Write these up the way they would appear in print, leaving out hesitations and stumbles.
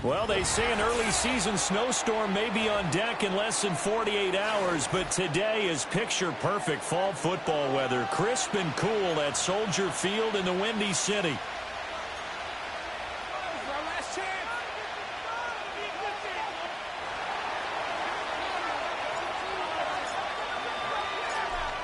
Well, they say an early season snowstorm may be on deck in less than 48 hours, but today is picture-perfect fall football weather. Crisp and cool at Soldier Field in the Windy City.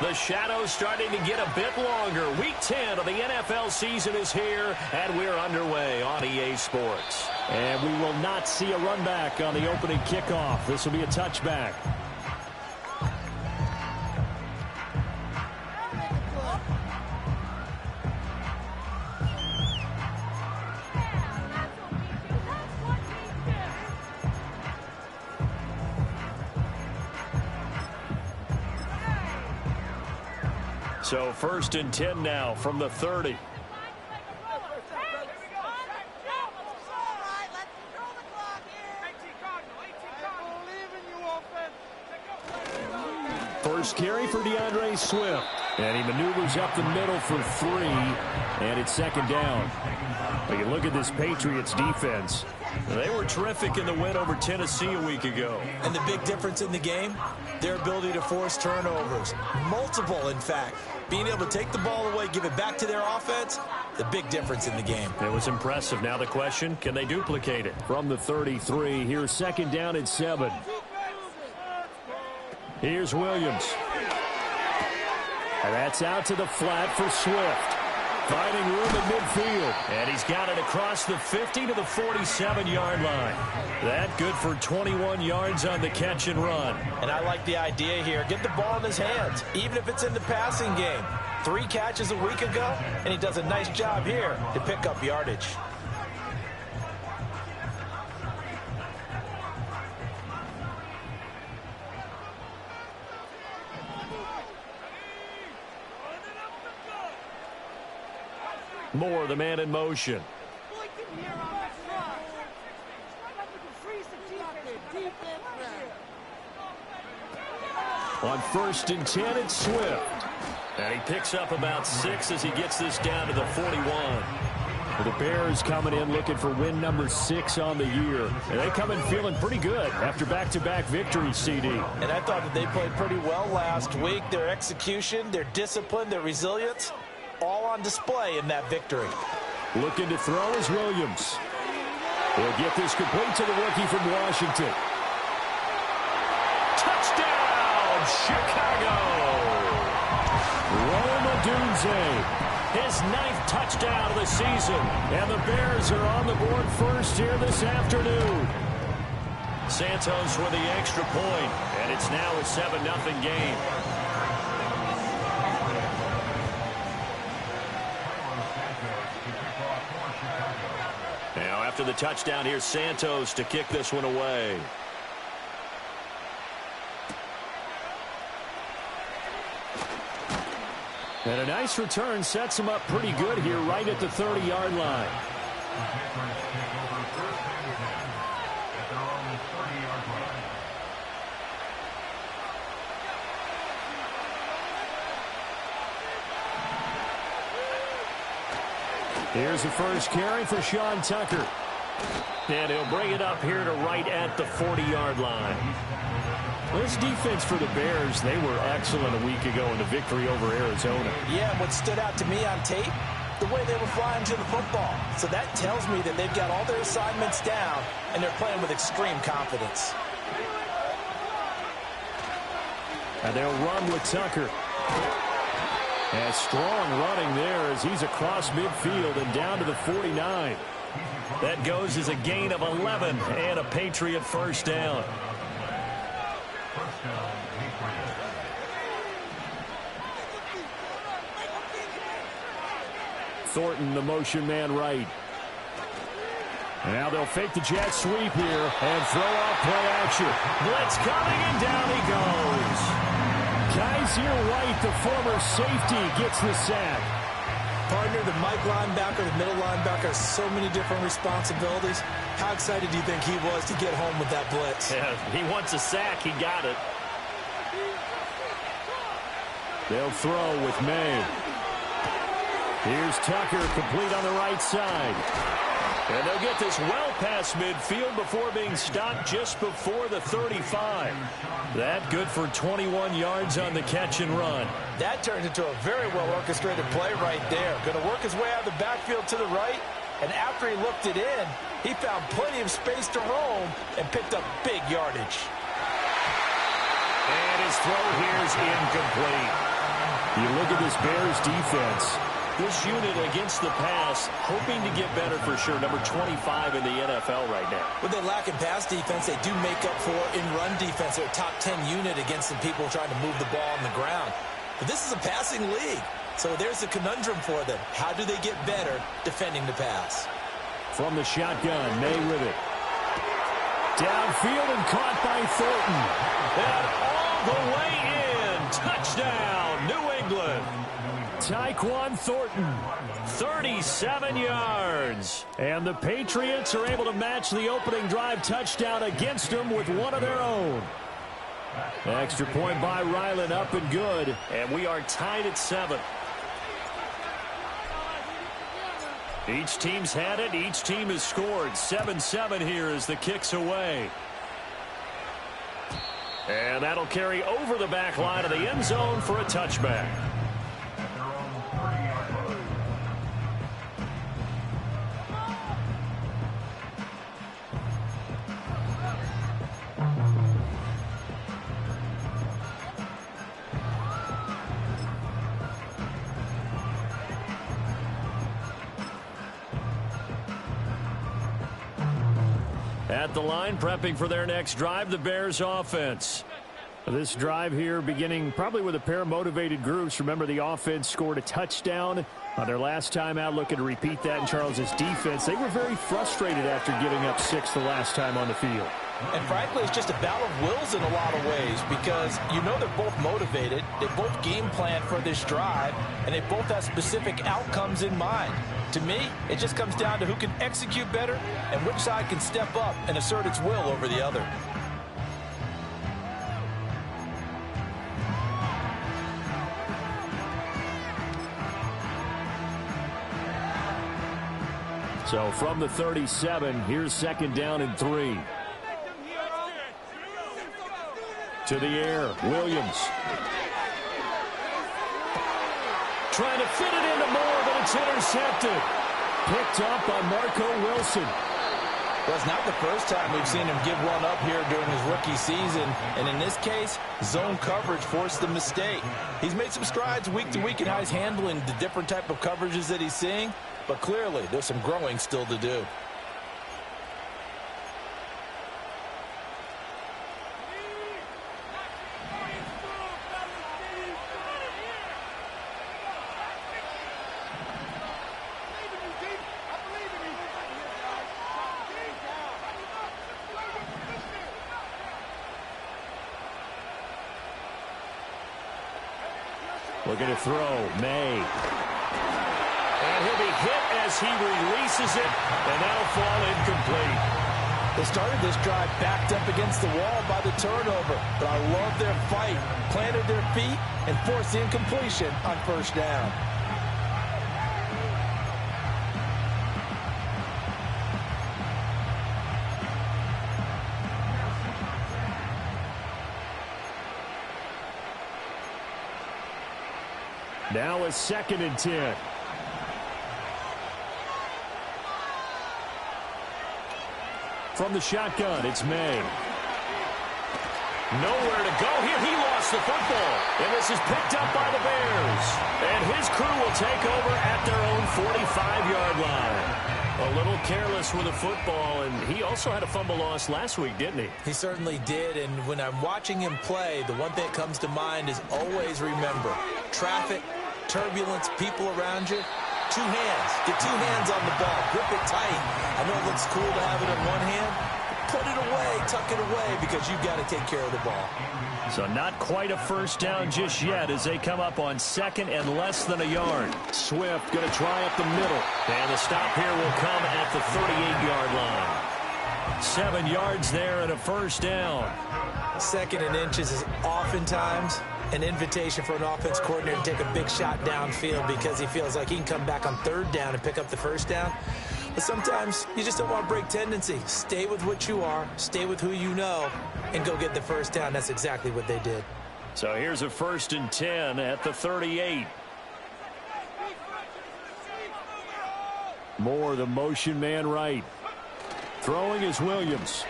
The shadow's starting to get a bit longer. Week 10 of the NFL season is here, and we're underway on EA Sports. And we will not see a run back on the opening kickoff. This will be a touchback. So 1st and 10 now from the 30. First carry for DeAndre Swift. And he maneuvers up the middle for 3. And it's 2nd down. But you look at this Patriots defense. They were terrific in the win over Tennessee a week ago. And the big difference in the game, their ability to force turnovers. Multiple, in fact. Being able to take the ball away, give it back to their offense, the big difference in the game. It was impressive. Now the question, can they duplicate it? From the 33, here's 2nd down and 7. Here's Williams. And that's out to the flat for Swift. Finding room at midfield. And he's got it across the 50 to the 47-yard line. That good for 21 yards on the catch and run. And I like the idea here. Get the ball in his hands, even if it's in the passing game. 3 catches a week ago, and he does a nice job here to pick up yardage. Moore, the man in motion. On 1st and 10, it's Swift. And he picks up about 6 as he gets this down to the 41. The Bears coming in looking for win number 6 on the year. And they come in feeling pretty good after back-to-back victories, CD. And I thought that they played pretty well last week. Their execution, their discipline, their resilience, all on display in that victory. Looking to throw is Williams. He'll get this complete to the rookie from Washington. Touchdown, Chicago! Rome Odunze. His 9th touchdown of the season. And the Bears are on the board first here this afternoon. Santos with the extra point. And it's now a 7-0 game. Now after the touchdown, here's Santos to kick this one away. And a nice return sets him up pretty good here right at the 30-yard line. Here's the first carry for Sean Tucker. And he'll bring it up here to right at the 40-yard line. This defense for the Bears, they were excellent a week ago in the victory over Arizona. Yeah, what stood out to me on tape, the way they were flying to the football. So that tells me that they've got all their assignments down, and they're playing with extreme confidence. And they'll run with Tucker. And strong running there as he's across midfield and down to the 49. That goes as a gain of 11 and a Patriot first down. Thornton, the motion man right. Now they'll fake the jet sweep here and throw out play action. Blitz coming, and down he goes. Kaiser White, the former safety, gets the sack. Partner, the Mike linebacker, the middle linebacker, so many different responsibilities. How excited do you think he was to get home with that blitz? Yeah, he wants a sack. He got it. They'll throw with May. Here's Tucker, complete on the right side. And they'll get this well past midfield before being stopped just before the 35. That good for 21 yards on the catch and run. That turned into a very well-orchestrated play right there. Going to work his way out of the backfield to the right, and after he looked it in, he found plenty of space to roam and picked up big yardage. And his throw here is incomplete. You look at this Bears defense. This unit against the pass, hoping to get better for sure. Number 25 in the NFL right now. When they lack in pass defense, they do make up for in run defense. They're a top 10 unit against some people trying to move the ball on the ground. But this is a passing league, so there's a conundrum for them. How do they get better defending the pass? From the shotgun, May with it. Downfield and caught by Thornton. And all the way in. Touchdown, New England. Tyquan Thornton, 37 yards. and the Patriots are able to match the opening drive touchdown against them with one of their own. Extra point by Ryland, up and good. And we are tied at 7. Each team's had it. Each team has scored. 7-7 here as the kick's away. And that'll carry over the back line of the end zone for a touchback. At the line, prepping for their next drive, the Bears offense. This drive here beginning probably with a pair of motivated groups. Remember, the offense scored a touchdown on their last time out, looking to repeat that in Charles's defense. They were very frustrated after giving up 6 the last time on the field. And frankly, it's just a battle of wills in a lot of ways because you know they're both motivated, they both game plan for this drive, and they both have specific outcomes in mind. To me, it just comes down to who can execute better and which side can step up and assert its will over the other. So from the 37, here's second down and 3. To the air, Williams. Trying to fit it into Moore, but it's intercepted. Picked up by Marco Wilson. Well, it's not the first time we've seen him give one up here during his rookie season. And in this case, zone coverage forced the mistake. He's made some strides week to week in how he's handling the different type of coverages that he's seeing. But clearly, there's some growing still to do. Looking to throw, May. And he'll be hit as he releases it, and that'll fall incomplete. They started this drive backed up against the wall by the turnover, but I love their fight, planted their feet, and forced the incompletion on first down. Now a 2nd and 10. From the shotgun, it's May. Nowhere to go here. He lost the football. And this is picked up by the Bears. And his crew will take over at their own 45-yard line. A little careless with the football, and he also had a fumble loss last week, didn't he? He certainly did, and when I'm watching him play, the one thing that comes to mind is always remember, traffic, turbulence, people around you, 2 hands. Get 2 hands on the ball. Grip it tight. I know it looks cool to have it in one hand. Put it away, tuck it away, because you've got to take care of the ball. So not quite a first down just yet as they come up on 2nd and less than a yard. Swift going to try up the middle. And the stop here will come at the 38-yard line. 7 yards there and a first down. 2nd and inches is oftentimes an invitation for an offense coordinator to take a big shot downfield because he feels like he can come back on third down and pick up the first down. But sometimes you just don't want to break tendency. Stay with what you are, stay with who you know, and go get the first down. That's exactly what they did. So here's a 1st and 10 at the 38. Moore, the motion man right. Throwing is Williams.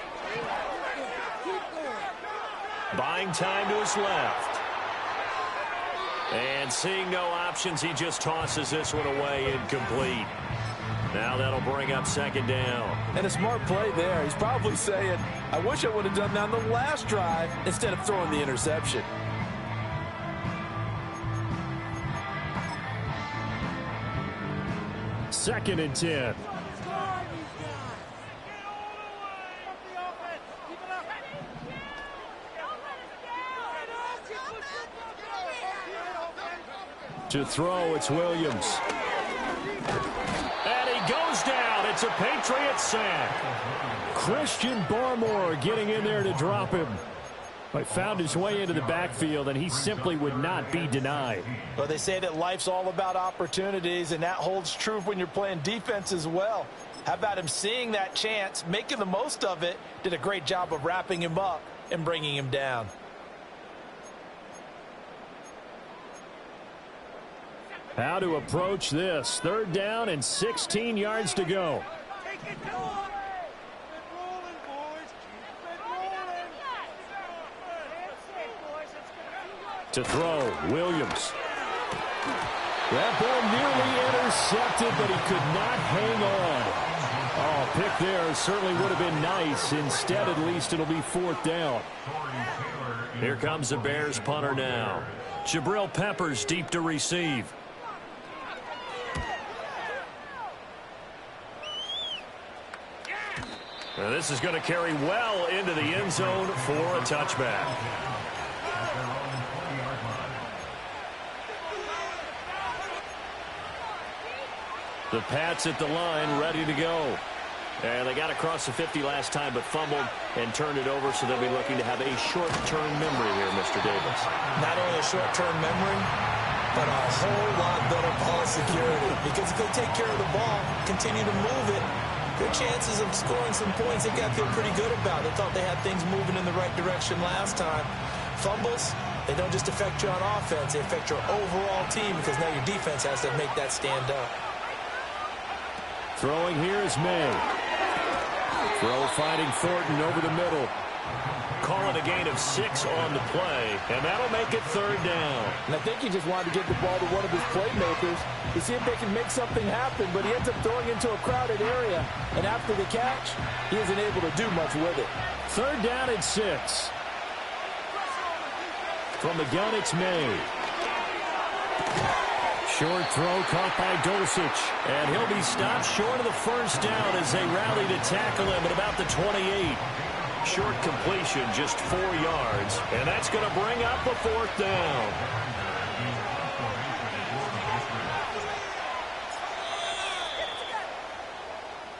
Buying time to his left. And seeing no options, he just tosses this one away incomplete. Now that'll bring up 2nd down. And a smart play there. He's probably saying, I wish I would have done that on the last drive instead of throwing the interception. Second and 10. To throw, it's Williams. And he goes down. It's a Patriot sack. Christian Barmore getting in there to drop him. But found his way into the backfield, and he simply would not be denied. Well, they say that life's all about opportunities, and that holds true when you're playing defense as well. How about him seeing that chance, making the most of it, did a great job of wrapping him up and bringing him down. How to approach this. 3rd down and 16 yards to go. To throw, Williams. That ball nearly intercepted, but he could not hang on. Oh, pick there certainly would have been nice. Instead, at least it'll be 4th down. Here comes the Bears punter now. Jabril Peppers deep to receive. Now this is going to carry well into the end zone for a touchback. The Pats at the line, ready to go. And they got across the 50 last time, but fumbled and turned it over, so they'll be looking to have a short-term memory here, Mr. Davis. Not only a short-term memory, but a whole lot better ball security. Because if they take care of the ball, continue to move it, good chances of scoring some points they've got to feel pretty good about. They thought they had things moving in the right direction last time. Fumbles, they don't just affect you on offense, they affect your overall team because now your defense has to make that stand up. Throwing here is May. Throw finding Thornton over the middle. Call it a gain of 6 on the play, and that'll make it 3rd down. And I think he just wanted to get the ball to one of his playmakers to see if they can make something happen, but he ends up throwing into a crowded area, and after the catch, he isn't able to do much with it. 3rd down and 6. From the gun, it's May. Short throw caught by Dulcich. And he'll be stopped short of the 1st down as they rally to tackle him at about the 28. Short completion, just 4 yards. And that's going to bring up a 4th down.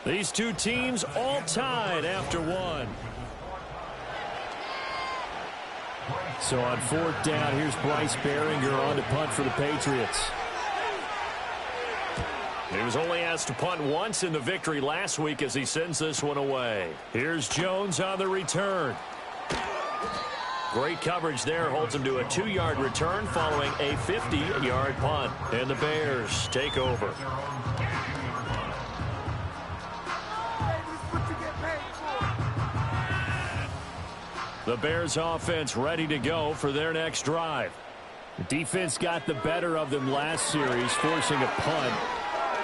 These two teams all tied after 1. So on 4th down, here's Bryce Behringer on to punt for the Patriots. He was only asked to punt once in the victory last week as he sends this one away. Here's Jones on the return. Great coverage there, holds him to a 2-yard return following a 50-yard punt. And the Bears take over. The Bears offense ready to go for their next drive. The defense got the better of them last series, forcing a punt.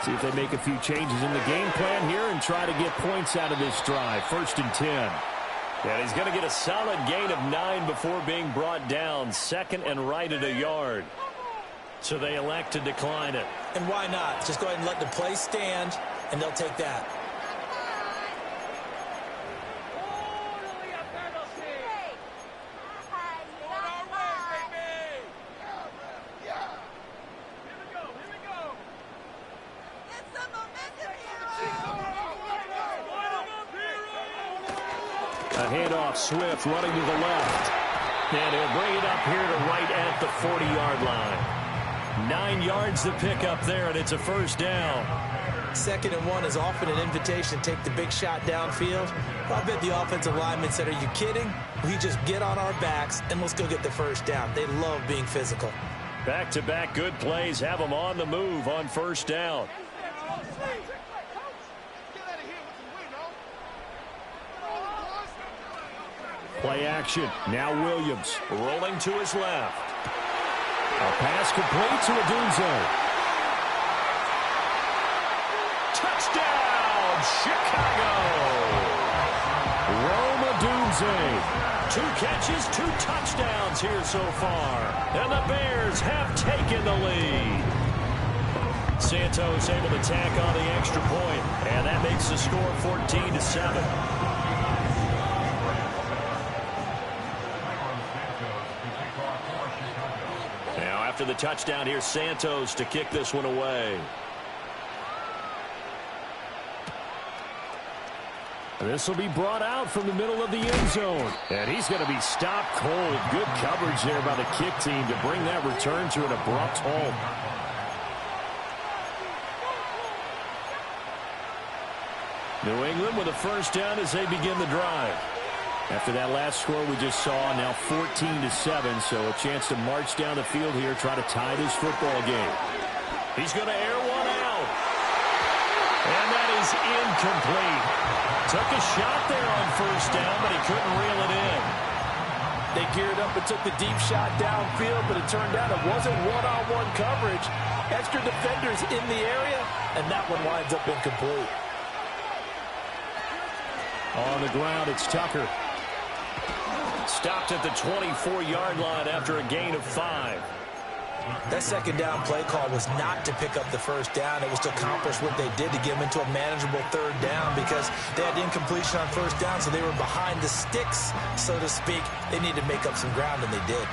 See if they make a few changes in the game plan here and try to get points out of this drive. 1st and 10. And he's going to get a solid gain of 9 before being brought down. 2nd and right at a yard. So they elect to decline it. And why not? Just go ahead and let the play stand, and they'll take that. A handoff, Swift running to the left. And he'll bring it up here to right at the 40-yard line. 9 yards to pick up there, and it's a first down. 2nd and 1 is often an invitation to take the big shot downfield. I bet the offensive lineman said, are you kidding? We just get on our backs and let's go get the first down. They love being physical. Back-to-back good plays have them on the move on first down. Play action. Now Williams. Rolling to his left. A pass complete to Odunze. Touchdown, Chicago! Rome Odunze. 2 catches, 2 touchdowns here so far. And the Bears have taken the lead. Santos able to tack on the extra point, and that makes the score 14-7. After the touchdown, here's Santos to kick this one away. This will be brought out from the middle of the end zone. And he's going to be stopped cold. Good coverage there by the kick team to bring that return to an abrupt halt. New England with a first down as they begin the drive. After that last score we just saw, now 14-7, so a chance to march down the field here, try to tie this football game. He's going to air one out. And that is incomplete. Took a shot there on first down, but he couldn't reel it in. They geared up and took the deep shot downfield, but it turned out it wasn't one-on-one coverage. Extra defenders in the area, and that one winds up incomplete. On the ground, it's Tucker. Stopped at the 24-yard line after a gain of 5. That 2nd down play call was not to pick up the first down. It was to accomplish what they did to get them into a manageable 3rd down because they had incompletion on first down, so they were behind the sticks, so to speak. They needed to make up some ground, and they did.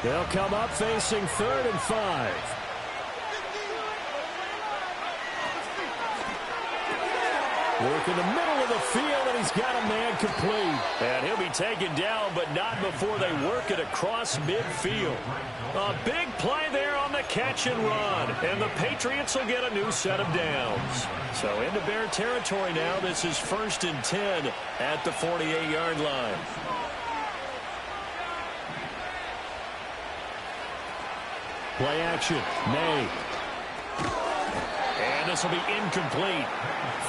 They'll come up facing 3rd and 5. Work in the middle of the field, and he's got a man complete. And he'll be taken down, but not before they work it across midfield. A big play there on the catch and run. And the Patriots will get a new set of downs. So into Bear territory now. This is 1st and 10 at the 48-yard line. Play action. May. And this will be incomplete.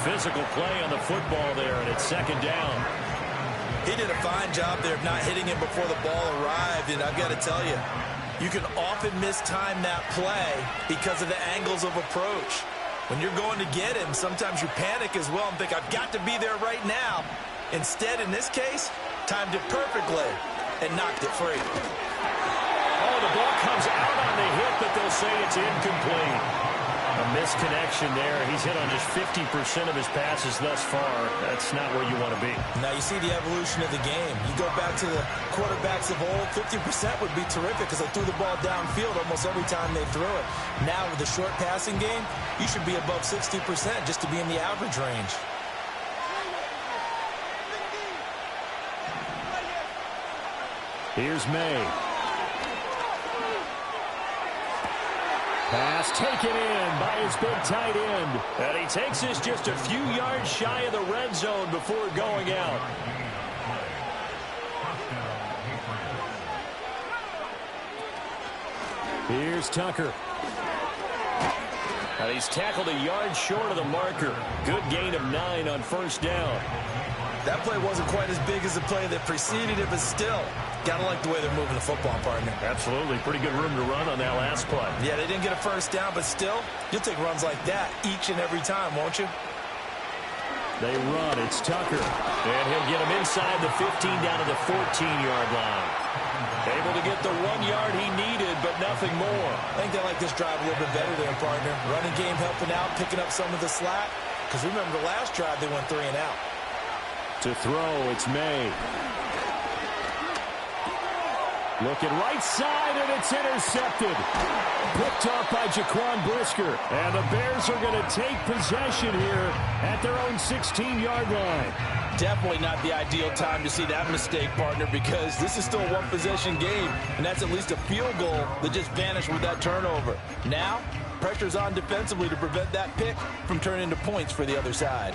Physical play on the football there, and it's 2nd down. He did a fine job there of not hitting him before the ball arrived, and I've got to tell you, you can often mistime that play because of the angles of approach. When you're going to get him, sometimes you panic as well and think, I've got to be there right now. Instead, in this case, timed it perfectly and knocked it free. Oh, the ball comes out on the hit, but they'll say it's incomplete. A misconnection there. He's hit on just 50% of his passes thus far. That's not where you want to be. Now you see the evolution of the game. You go back to the quarterbacks of old, 50% would be terrific because they threw the ball downfield almost every time they threw it. Now with the short passing game, you should be above 60% just to be in the average range. Here's May. Pass taken in by his big tight end. And he takes this just a few yards shy of the red zone before going out. Here's Tucker. And he's tackled a yard short of the marker. Good gain of 9 on first down. That play wasn't quite as big as the play that preceded it, but still, got to like the way they're moving the football, partner. Absolutely. Pretty good room to run on that last play. Yeah, they didn't get a first down, but still, you'll take runs like that each and every time, won't you? They run. It's Tucker. And he'll get him inside the 15 down to the 14-yard line. Able to get the 1 yard he needed, but nothing more. I think they like this drive a little bit better there, partner. Running game helping out, picking up some of the slack. Because remember, the last drive, they went 3 and out. To throw, it's May. Looking right side, and it's intercepted. Picked off by Jaquan Brisker. And the Bears are going to take possession here at their own 16-yard line. Definitely not the ideal time to see that mistake, partner, because this is still a one-possession game, and that's at least a field goal that just vanished with that turnover. Now, pressure's on defensively to prevent that pick from turning into points for the other side.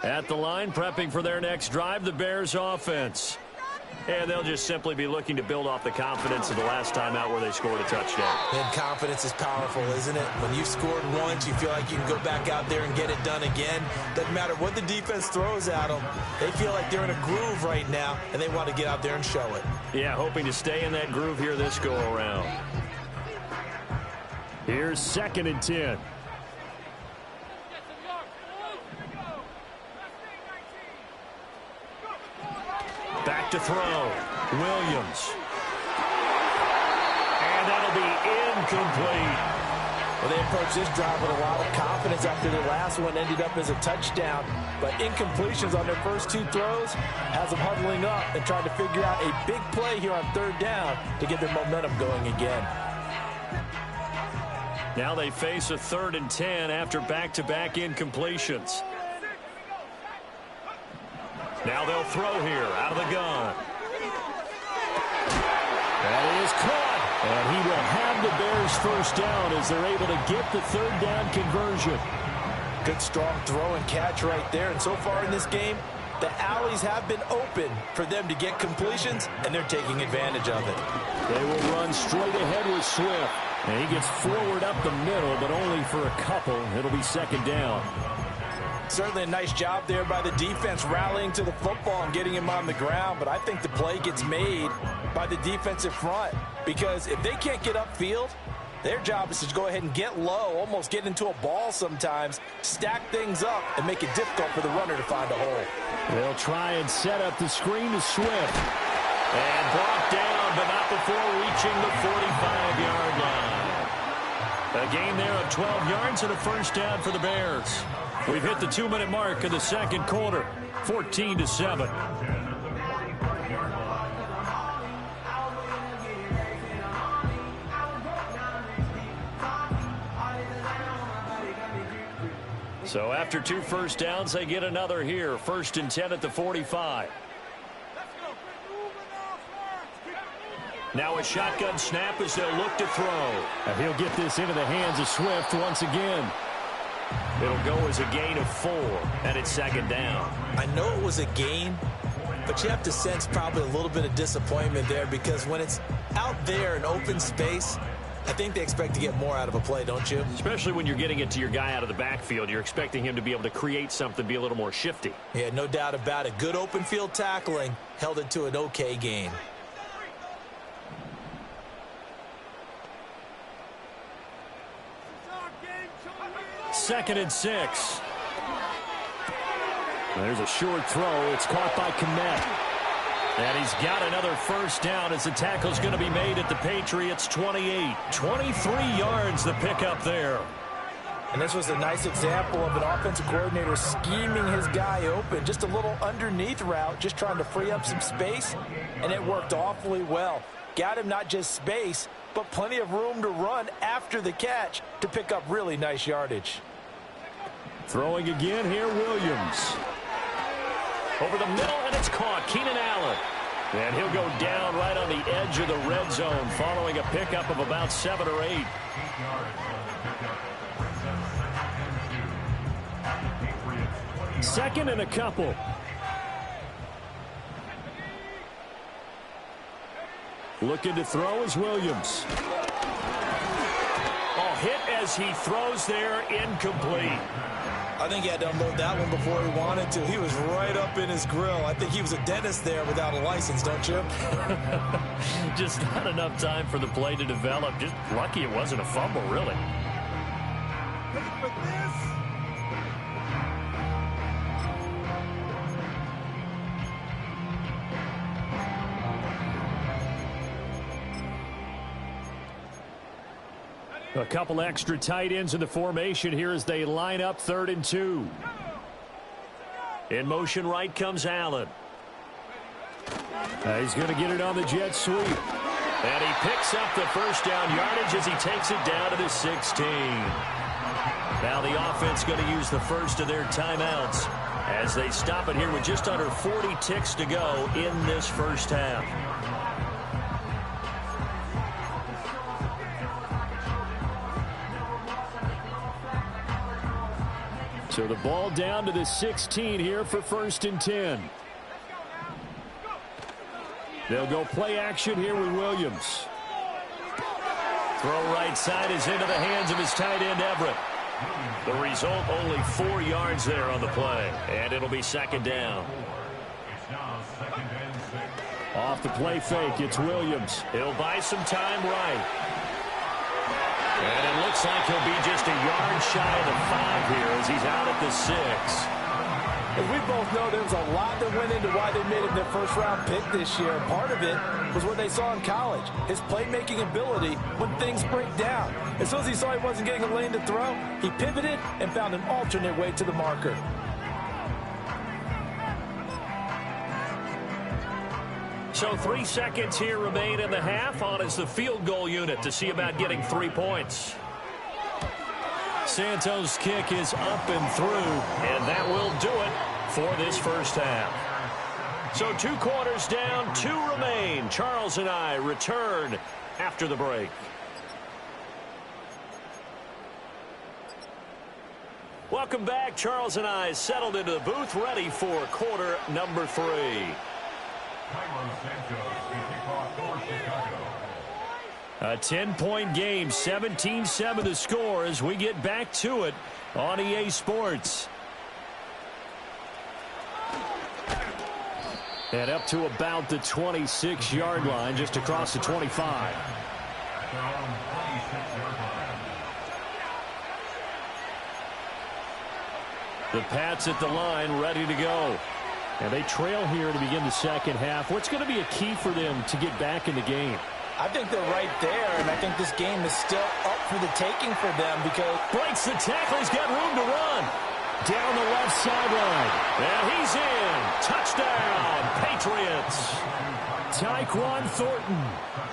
At the line, prepping for their next drive, the Bears offense. And they'll just simply be looking to build off the confidence of the last time out where they scored a touchdown. And confidence is powerful, isn't it? When you've scored once, you feel like you can go back out there and get it done again. Doesn't matter what the defense throws at them. They feel like they're in a groove right now, and they want to get out there and show it. Yeah, hoping to stay in that groove here this go-around. Here's 2nd and 10. Back to throw. Williams. And that'll be incomplete. Well, they approached this drive with a lot of confidence after their last one ended up as a touchdown. But incompletions on their first 2 throws has them huddling up and trying to figure out a big play here on 3rd down to get their momentum going again. Now they face a 3rd and 10 after back-to-back incompletions. Now they'll throw here out of the gun. That is caught. And he will have the Bears first down as they're able to get the 3rd down conversion. Good strong throw and catch right there. And so far in this game, the alleys have been open for them to get completions, and they're taking advantage of it. They will run straight ahead with Swift. And he gets forward up the middle, but only for a couple. It'll be 2nd down. Certainly a nice job there by the defense rallying to the football and getting him on the ground, but I think the play gets made by the defensive front because if they can't get upfield, their job is to go ahead and get low, almost get into a ball sometimes, stack things up, and make it difficult for the runner to find a hole. They'll try and set up the screen to Swift. And brought down, but not before reaching the 45-yard line. A gain there of 12 yards and a first down for the Bears. We've hit the 2-minute mark of the 2nd quarter, 14-7. So after 2 first downs, they get another here. 1st and 10 at the 45. Now a shotgun snap as they'll look to throw. And he'll get this into the hands of Swift once again. It'll go as a gain of 4, and it's 2nd down. I know it was a gain, but you have to sense probably a little bit of disappointment there because when it's out there in open space, I think they expect to get more out of a play, don't you? Especially when you're getting it to your guy out of the backfield. You're expecting him to be able to create something, be a little more shifty. Yeah, no doubt about it. Good open field tackling held it to an okay gain. 2nd and 6. There's a short throw. It's caught by Kmet. And he's got another first down as the tackle's going to be made at the Patriots' 28. 23 yards the pickup there. And this was a nice example of an offensive coordinator scheming his guy open. Just a little underneath route, just trying to free up some space, and it worked awfully well. Got him not just space, but plenty of room to run after the catch to pick up really nice yardage. Throwing again here, Williams. Over the middle, and it's caught. Keenan Allen. And he'll go down right on the edge of the red zone following a pickup of about 7 or 8. Second and a couple. Looking to throw is Williams. Oh, hit as he throws there, incomplete. I think he had to unload that one before he wanted to. He was right up in his grill. I think he was a dentist there without a license, don't you? Just not enough time for the play to develop. Just lucky it wasn't a fumble, really. A couple extra tight ends in the formation here as they line up 3rd and 2. In motion right comes Allen. He's going to get it on the jet sweep. And he picks up the first down yardage as he takes it down to the 16. Now the offense going to use the first of their timeouts as they stop it here with just under 40 ticks to go in this first half. So the ball down to the 16 here for 1st and 10. They'll go play action here with Williams. Throw right side is into the hands of his tight end, Everett. The result, only 4 yards there on the play. And it'll be 2nd down. Off the play fake, it's Williams. He'll buy some time right. And it looks like he'll be just a yard shy of the 5 here as he's out at the 6. As we both know, there was a lot that went into why they made him their first-round pick this year. Part of it was what they saw in college, his playmaking ability when things break down. As soon as he saw he wasn't getting a lane to throw, he pivoted and found an alternate way to the marker. So 3 seconds here remain in the half. On is the field goal unit to see about getting 3 points. Santos' kick is up and through, and that will do it for this first half. So 2 quarters down, 2 remain. Charles and I return after the break. Welcome back. Charles and I settled into the booth, ready for quarter number 3. A 10-point game, 17-7 the score as we get back to it on EA Sports. And up to about the 26-yard line, just across the 25. The Pats at the line, ready to go. And they trail here to begin the second half. What's going to be a key for them to get back in the game? I think they're right there, and I think this game is still up for the taking for them because... Breaks the tackle. He's got room to run. Down the left sideline. And he's in. Touchdown, Patriots. Tyquan Thornton.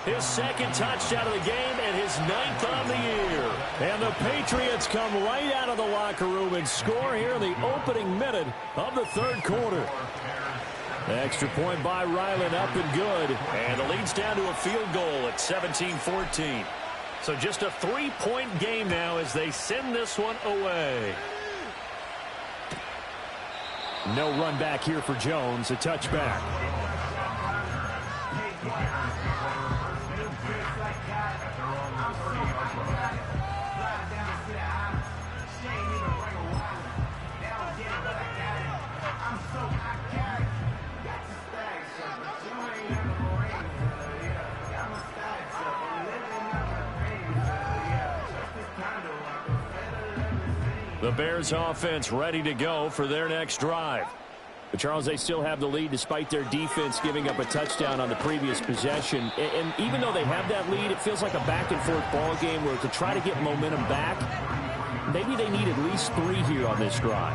His 2nd touchdown of the game and his 9th on the year. And the Patriots come right out of the locker room and score here in the opening minute of the 3rd quarter. Extra point by Ryland, up and good. And the lead's down to a field goal at 17-14. So just a 3-point game now as they send this one away. No run back here for Jones, a touchback. The Bears offense ready to go for their next drive. But Charles, they still have the lead despite their defense giving up a touchdown on the previous possession. And even though they have that lead, it feels like a back-and-forth ball game where to try to get momentum back, maybe they need at least 3 here on this drive.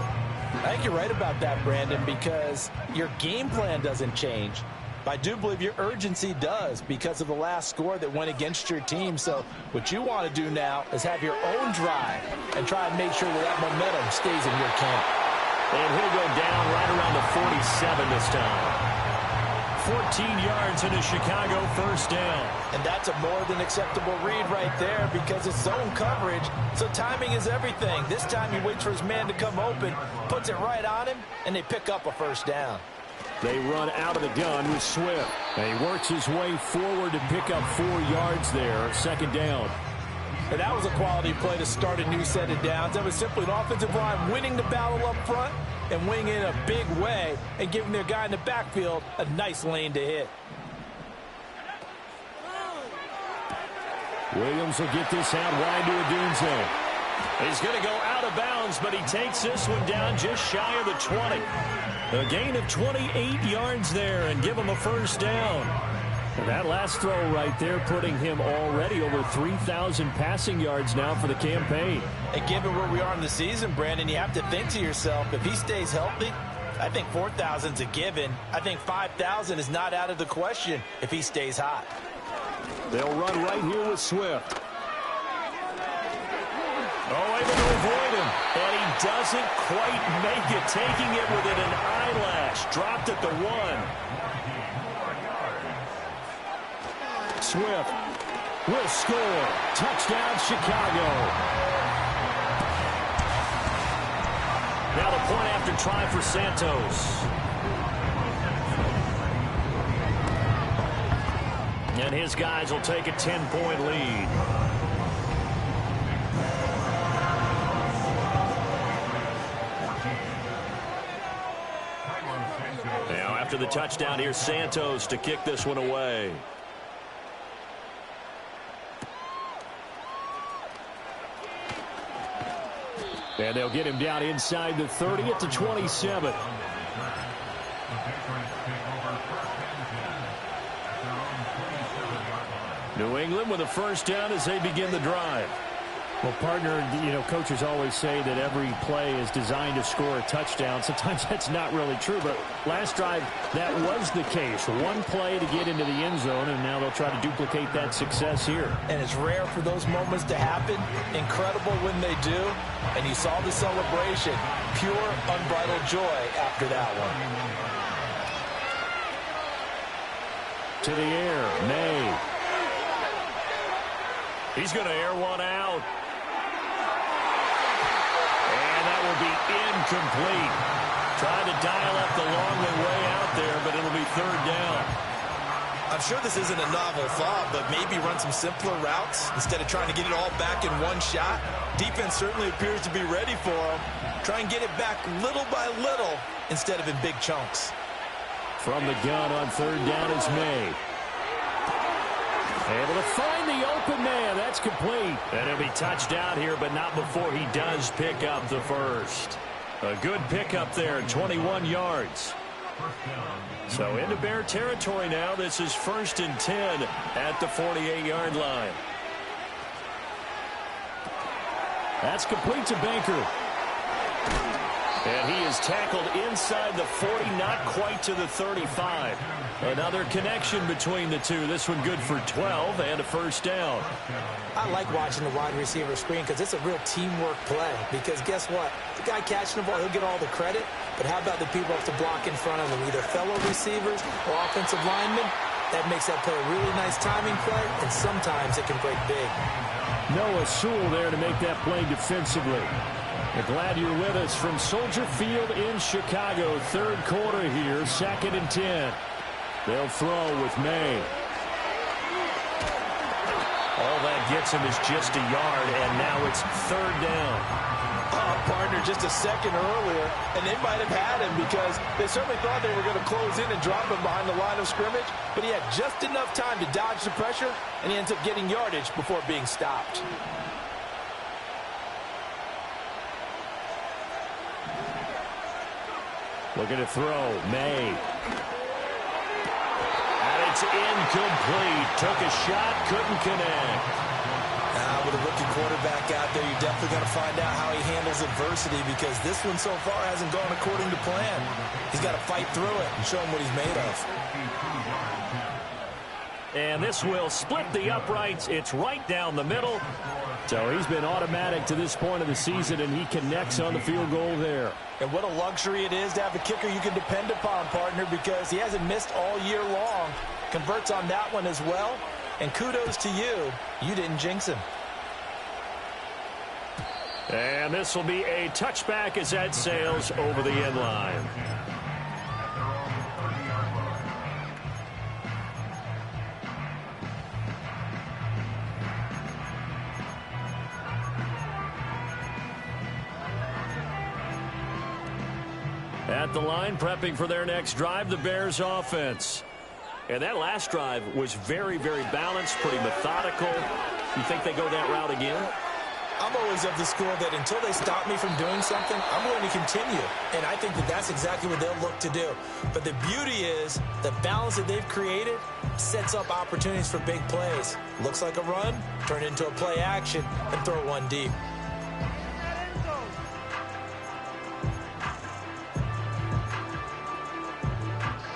I think you're right about that, Brandon, because your game plan doesn't change. But I do believe your urgency does because of the last score that went against your team. So what you want to do now is have your own drive and try and make sure that momentum stays in your camp. And he'll go down right around the 47 this time. 14 yards into Chicago, first down. And that's a more than acceptable read right there because it's zone coverage, so timing is everything. This time he waits for his man to come open, puts it right on him, and they pick up a first down. They run out of the gun with Swift. And he works his way forward to pick up 4 yards there, second down. And that was a quality play to start a new set of downs. That was simply an offensive line winning the battle up front and winning in a big way and giving their guy in the backfield a nice lane to hit. Williams will get this out wide to Odunze. He's going to go out of bounds, but he takes this one down just shy of the 20. A gain of 28 yards there and give him a first down. And that last throw right there putting him already over 3,000 passing yards now for the campaign. And given where we are in the season, Brandon, you have to think to yourself, if he stays healthy, I think 4,000 is a given. I think 5,000 is not out of the question if he stays hot. They'll run right here with Swift. Oh, able to avoid him. And he doesn't quite make it, taking it within an eyelash. Dropped at the 1. Swift will score. Touchdown, Chicago. Now the point after try for Santos. And his guys will take a 10-point lead. Now after the touchdown, here's Santos to kick this one away. And they'll get him down inside the 30 at the 27. New England with a first down as they begin the drive. Well, partner, coaches always say that every play is designed to score a touchdown. Sometimes that's not really true, but last drive, that was the case. One play to get into the end zone, and now they'll try to duplicate that success here. And it's rare for those moments to happen. Incredible when they do. And you saw the celebration. Pure, unbridled joy after that one. To the air, May. He's going to air one out. And that will be incomplete. Trying to dial up the long way out there, but it'll be third down. I'm sure this isn't a novel thought, but maybe run some simpler routes instead of trying to get it all back in one shot. Defense certainly appears to be ready for him. Try and get it back little by little instead of in big chunks. From the gun on third down is May. Able to find the open man. That's complete. And he'll be touched out here, but not before he does pick up the first. A good pickup there, 21 yards. So into Bear territory now. This is 1st and 10 at the 48-yard line. That's complete to Baker. And he is tackled inside the 40, not quite to the 35. Another connection between the two. This one good for 12 and a first down. I like watching the wide receiver screen because it's a real teamwork play. Because guess what? The guy catching the ball, he'll get all the credit. But how about the people have to block in front of him, either fellow receivers or offensive linemen? That makes that play a really nice timing play, and sometimes it can break big. Noah Sewell there to make that play defensively. We're glad you're with us from Soldier Field in Chicago. Third quarter here, 2nd and 10. They'll throw with May. All that gets him is just a yard, and now it's third down. Partner, just a second earlier, and they might have had him because they certainly thought they were going to close in and drop him behind the line of scrimmage, but he had just enough time to dodge the pressure, and he ends up getting yardage before being stopped. Looking to throw, May. And it's incomplete. Took a shot, couldn't connect. With a rookie quarterback out there, you're definitely going to find out how he handles adversity because this one so far hasn't gone according to plan. He's got to fight through it and show him what he's made of. And this will split the uprights. It's right down the middle. So he's been automatic to this point of the season, and he connects on the field goal there. And what a luxury it is to have a kicker you can depend upon, partner, because he hasn't missed all year long. Converts on that one as well. And kudos to you. You didn't jinx him. And this will be a touchback as that sails over the end line. At the line, prepping for their next drive, the Bears offense. And that last drive was very, very balanced, pretty methodical. You think they go that route again? I'm always of the school that until they stop me from doing something, I'm going to continue. And I think that that's exactly what they'll look to do. But the beauty is the balance that they've created sets up opportunities for big plays. Looks like a run, turn it into a play action, and throw one deep.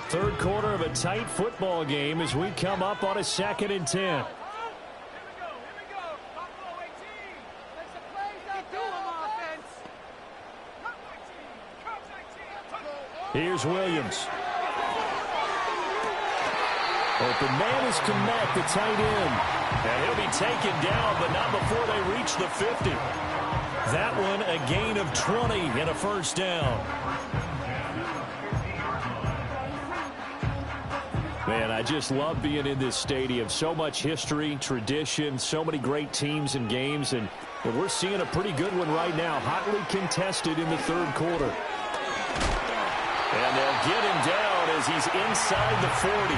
Third quarter of a tight football game as we come up on a 2nd and 10. Here's Williams. Open man is Kmet, the tight end. And he'll be taken down, but not before they reach the 50. That one a gain of 20 and a first down. Man, I just love being in this stadium. So much history, tradition, so many great teams and games, and we're seeing a pretty good one right now. Hotly contested in the third quarter. And they'll get him down as he's inside the 40.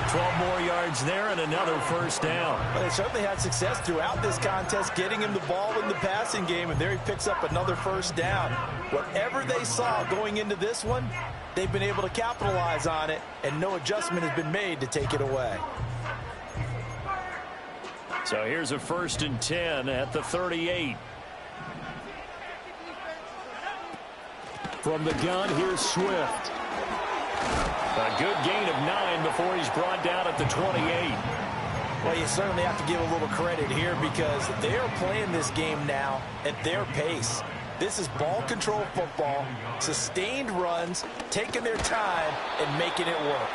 12 more yards there and another first down. Well, they certainly had success throughout this contest getting him the ball in the passing game, and there he picks up another first down. Whatever they saw going into this one, they've been able to capitalize on it, and no adjustment has been made to take it away. So here's a 1st and 10 at the 38. From the gun, here's Swift. A good gain of 9 before he's brought down at the 28. Well, you certainly have to give a little credit here because they're playing this game now at their pace. This is ball control football, sustained runs, taking their time and making it work.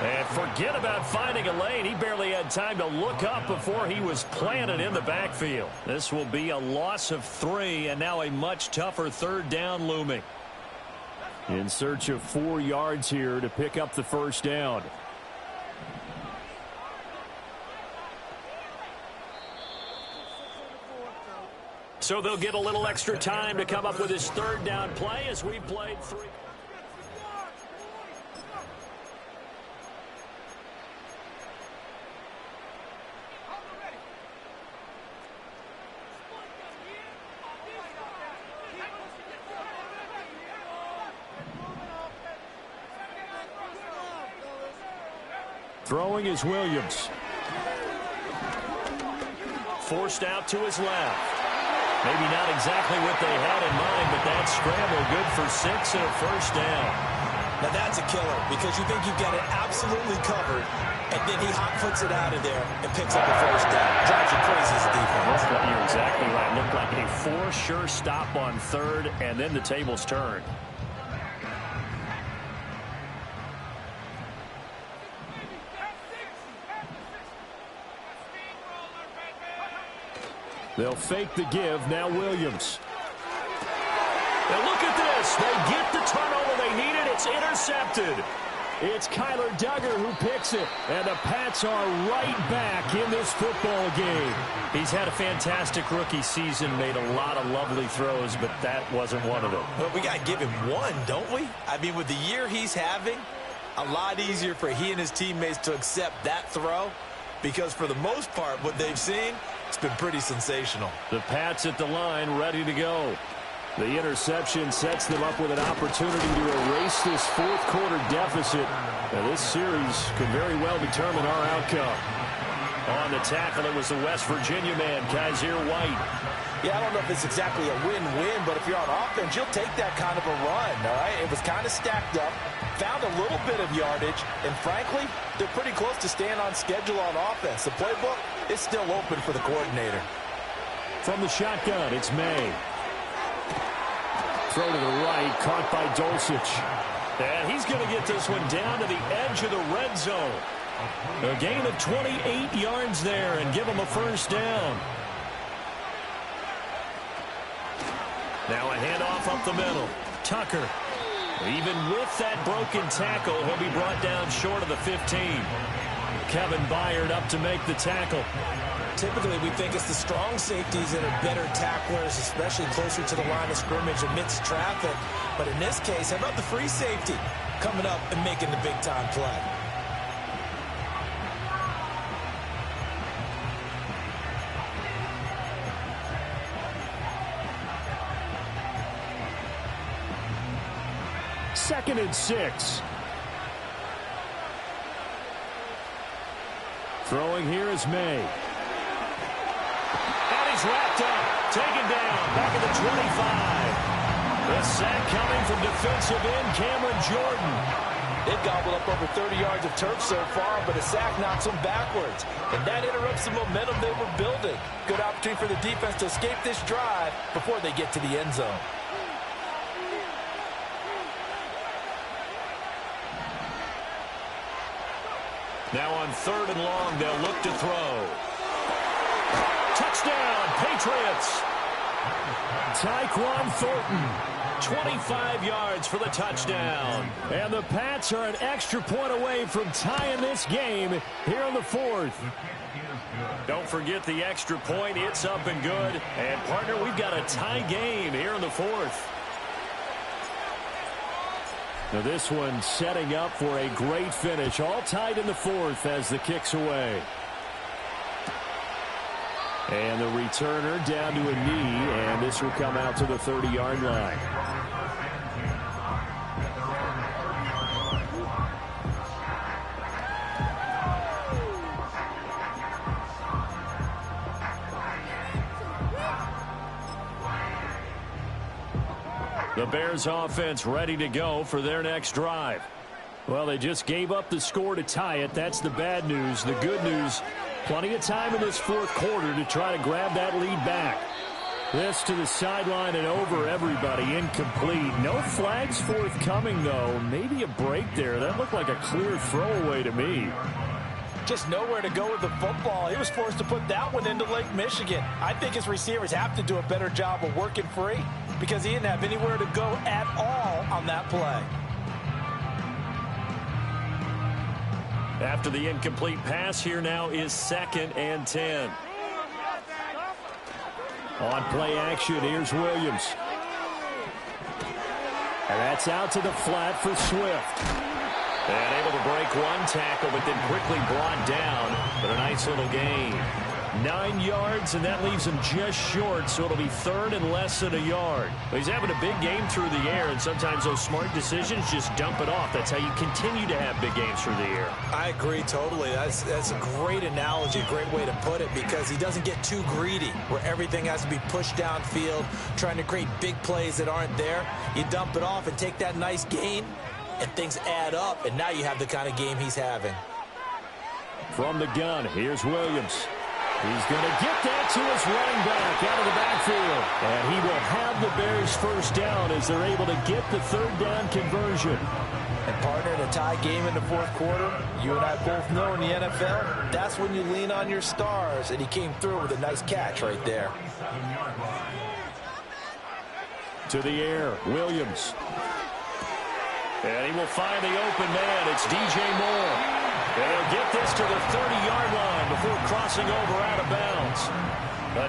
And forget about finding a lane. He barely had time to look up before he was planted in the backfield. This will be a loss of 3 and now a much tougher third down looming. In search of 4 yards here to pick up the first down. So they'll get a little extra time to come up with his third down play as we played 3. Throwing is Williams. Forced out to his left. Maybe not exactly what they had in mind, but that scramble good for 6 and a first down. Now that's a killer because you think you've got it absolutely covered, and then he hot-foots it out of there and picks up a first down. Drives you crazy as a defense. You're exactly right. Looked like a 4 sure stop on 3rd, and then the tables turned. They'll fake the give. Now Williams. Now look at this. They get the turnover they needed. It's intercepted. It's Kyler Duggar who picks it. And the Pats are right back in this football game. He's had a fantastic rookie season, made a lot of lovely throws, but that wasn't one of them. Well, we got to give him one, don't we? I mean, with the year he's having, a lot easier for he and his teammates to accept that throw because for the most part, what they've seen, it's been pretty sensational. The Pats at the line, ready to go. The interception sets them up with an opportunity to erase this fourth quarter deficit. Now, this series could very well determine our outcome. On the tackle, it was the West Virginia man, Kaiser White. Yeah, I don't know if it's exactly a win-win, but if you're on offense, you'll take that kind of a run, all right? It was kind of stacked up, found a little bit of yardage, and frankly, they're pretty close to staying on schedule on offense. The playbook is still open for the coordinator. From the shotgun, it's May. Throw to the right, caught by Dulcich. And he's going to get this one down to the edge of the red zone. A gain of 28 yards there and give him a first down. Now a handoff up the middle. Tucker. Even with that broken tackle, he'll be brought down short of the 15. Kevin Byard up to make the tackle. Typically, we think it's the strong safeties that are better tacklers, especially closer to the line of scrimmage amidst traffic. But in this case, how about the free safety coming up and making the big-time play? 2nd and 6. Throwing here is May. And he's wrapped up, taken down, back at the 25. The sack coming from defensive end Cameron Jordan. They've gobbled up over 30 yards of turf so far, but a sack knocks them backwards. And that interrupts the momentum they were building. Good opportunity for the defense to escape this drive before they get to the end zone. Now on 3rd and long, they'll look to throw. Touchdown, Patriots! Tyquan Thornton. 25 yards for the touchdown. And the Pats are an extra point away from tying this game here in the 4th. Don't forget the extra point. It's up and good. And, partner, we've got a tie game here in the 4th. Now this one setting up for a great finish. All tied in the 4th as the kick's away. And the returner down to a knee, and this will come out to the 30-yard line. The Bears offense ready to go for their next drive. Well, they just gave up the score to tie it. That's the bad news. The good news, plenty of time in this 4th quarter to try to grab that lead back. This to the sideline and over everybody. Incomplete. No flags forthcoming, though. Maybe a break there. That looked like a clear throwaway to me. Just nowhere to go with the football. He was forced to put that one into Lake Michigan. I think his receivers have to do a better job of working free because he didn't have anywhere to go at all on that play. After the incomplete pass, here now is 2nd and 10. On play action, here's Williams. And that's out to the flat for Swift. And able to break one tackle, but then quickly brought down. But a nice little gain. 9 yards, and that leaves him just short, so it'll be 3rd and less than a yard. He's having a big game through the air, and sometimes those smart decisions just dump it off. That's how you continue to have big games through the air. I agree totally. That's a great analogy, a great way to put it, because he doesn't get too greedy where everything has to be pushed downfield, trying to create big plays that aren't there. You dump it off and take that nice gain, and things add up, and now you have the kind of game he's having. From the gun, here's Williams. He's going to get that to his running back out of the backfield. And he will have the Bears first down as they're able to get the 3rd down conversion. And partner, in a tie game in the 4th quarter, you and I both know in the NFL, that's when you lean on your stars. And he came through with a nice catch right there. To the air, Williams. And he will find the open man. It's DJ Moore. And he'll get this to the 30-yard line before crossing over out of bounds.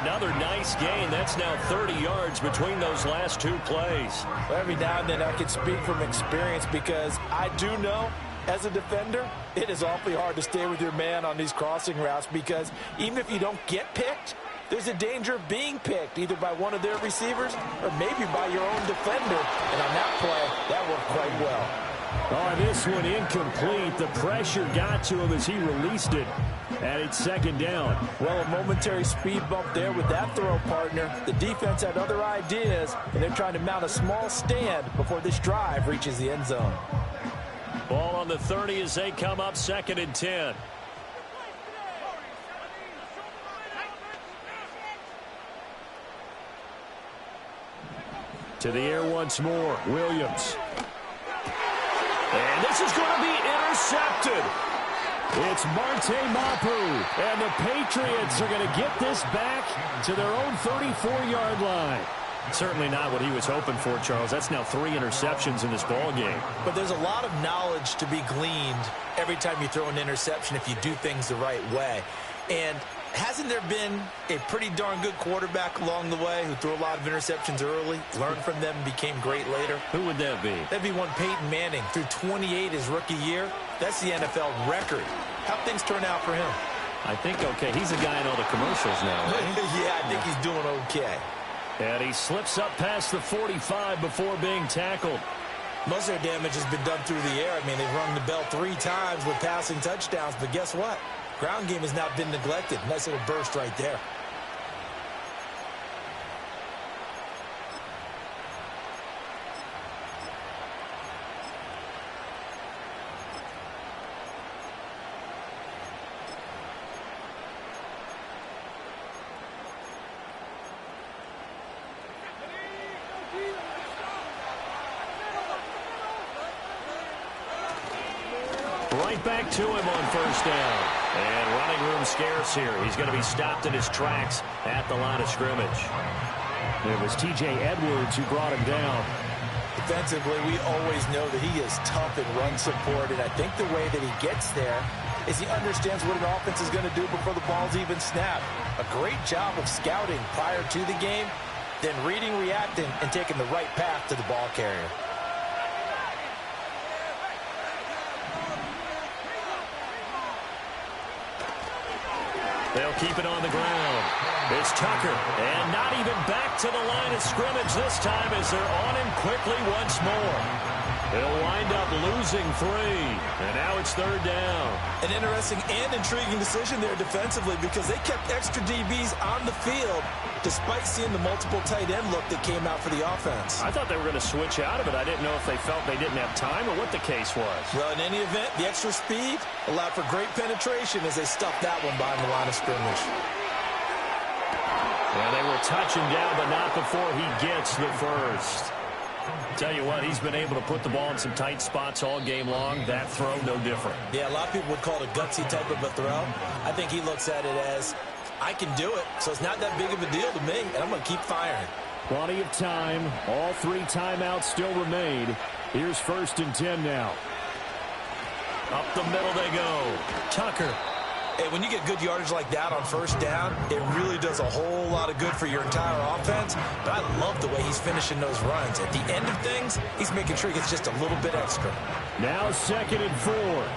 Another nice gain. That's now 30 yards between those last 2 plays. Every now and then I can speak from experience because I do know, as a defender, it is awfully hard to stay with your man on these crossing routes because even if you don't get picked, there's a danger of being picked either by one of their receivers or maybe by your own defender. And on that play, that worked quite well. Oh, this one incomplete. The pressure got to him as he released it. And it's 2nd down. Well, a momentary speed bump there with that throw, partner. The defense had other ideas, and they're trying to mount a small stand before this drive reaches the end zone. Ball on the 30 as they come up 2nd and 10. To the air once more, Williams. And this is going to be intercepted. It's Marte Mapu, and the Patriots are going to get this back to their own 34-yard line. Certainly not what he was hoping for, Charles. That's now 3 interceptions in this ball game. But there's a lot of knowledge to be gleaned every time you throw an interception if you do things the right way. And hasn't there been a pretty darn good quarterback along the way who threw a lot of interceptions early, learned from them, and became great later? Who would that be? That'd be one Peyton Manning. Threw 28 his rookie year. That's the NFL record. How'd things turn out for him? I think okay. He's the guy in all the commercials now, right? Yeah, I think he's doing okay. And he slips up past the 45 before being tackled. Most of their damage has been done through the air. I mean, they've rung the bell 3 times with passing touchdowns, but guess what? Ground game has not been neglected. Nice little burst right there. Right back to him on first down. And running room scarce here. He's going to be stopped in his tracks at the line of scrimmage. It was T.J. Edwards who brought him down. Defensively, we always know that he is tough in run support, and I think the way that he gets there is he understands what an offense is going to do before the ball's even snapped. A great job of scouting prior to the game, then reading, reacting, and taking the right path to the ball carrier. They'll keep it on the ground. It's Tucker, and not even back to the line of scrimmage this time as they're on him quickly once more. They'll wind up losing 3, and now it's 3rd down. An interesting and intriguing decision there defensively because they kept extra DBs on the field despite seeing the multiple tight end look that came out for the offense. I thought they were going to switch out of it. I didn't know if they felt they didn't have time or what the case was. Well, in any event, the extra speed allowed for great penetration as they stuffed that one behind the line of scrimmage. Well, they will touch him down, but not before he gets the first. Tell you what, he's been able to put the ball in some tight spots all game long. That throw, no different. Yeah, a lot of people would call it a gutsy type of a throw. I think he looks at it as, I can do it, so it's not that big of a deal to me, and I'm going to keep firing. Plenty of time. All 3 timeouts still remain. Here's 1st and 10 now. Up the middle they go. Tucker. Hey, when you get good yardage like that on first down, it really does a whole lot of good for your entire offense. But I love the way he's finishing those runs. At the end of things, he's making sure he gets just a little bit extra. Now 2nd and 4.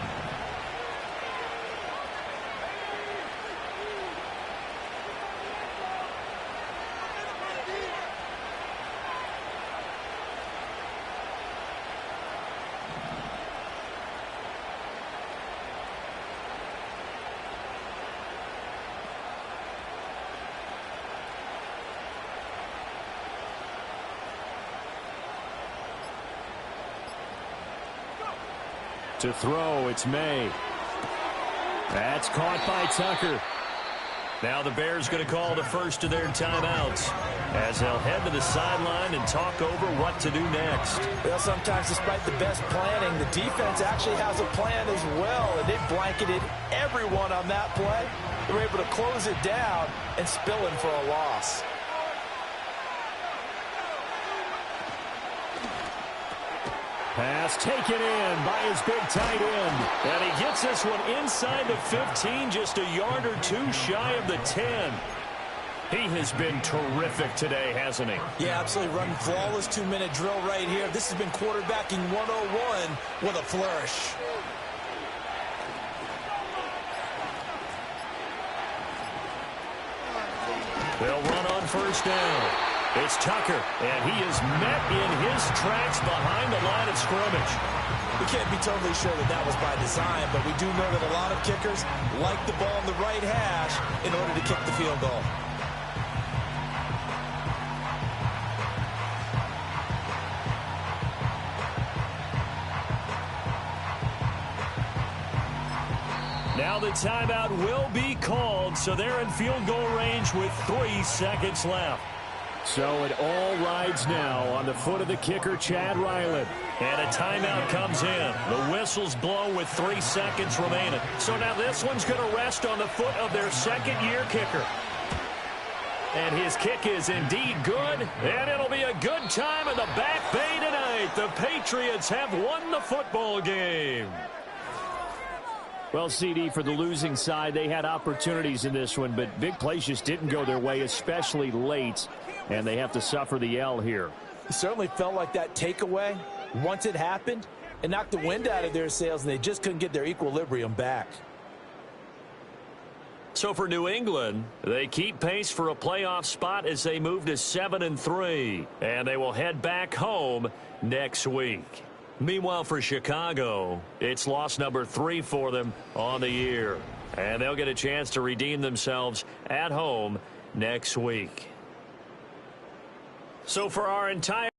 To throw, it's May. That's caught by Tucker. Now the Bears going to call the first of their timeouts as they'll head to the sideline and talk over what to do next. Well, sometimes despite the best planning, the defense actually has a plan as well, and they blanketed everyone on that play. They were able to close it down and spill in for a loss. Pass taken in by his big tight end. And he gets this one inside the 15, just a yard or 2 shy of the 10. He has been terrific today, hasn't he? Yeah, absolutely. Running flawless 2-minute drill right here. This has been quarterbacking 101 with a flourish. They'll run on first down. It's Tucker, and he is met in his tracks behind the line of scrimmage. We can't be totally sure that that was by design, but we do know that a lot of kickers like the ball in the right hash in order to kick the field goal. Now the timeout will be called, so they're in field goal range with 3 seconds left. So it all rides now on the foot of the kicker, Chad Ryland. And a timeout comes in. The whistles blow with 3 seconds remaining. So now this one's going to rest on the foot of their second-year kicker. And his kick is indeed good, and it'll be a good time in the Back Bay tonight. The Patriots have won the football game. Well, CD, for the losing side, they had opportunities in this one, but big plays just didn't go their way, especially late, and they have to suffer the L here. It certainly felt like that takeaway, once it happened, it knocked the wind out of their sails, and they just couldn't get their equilibrium back. So for New England, they keep pace for a playoff spot as they move to 7-3, and they will head back home next week. Meanwhile, for Chicago, it's loss number 3 for them on the year. And they'll get a chance to redeem themselves at home next week. So for our entire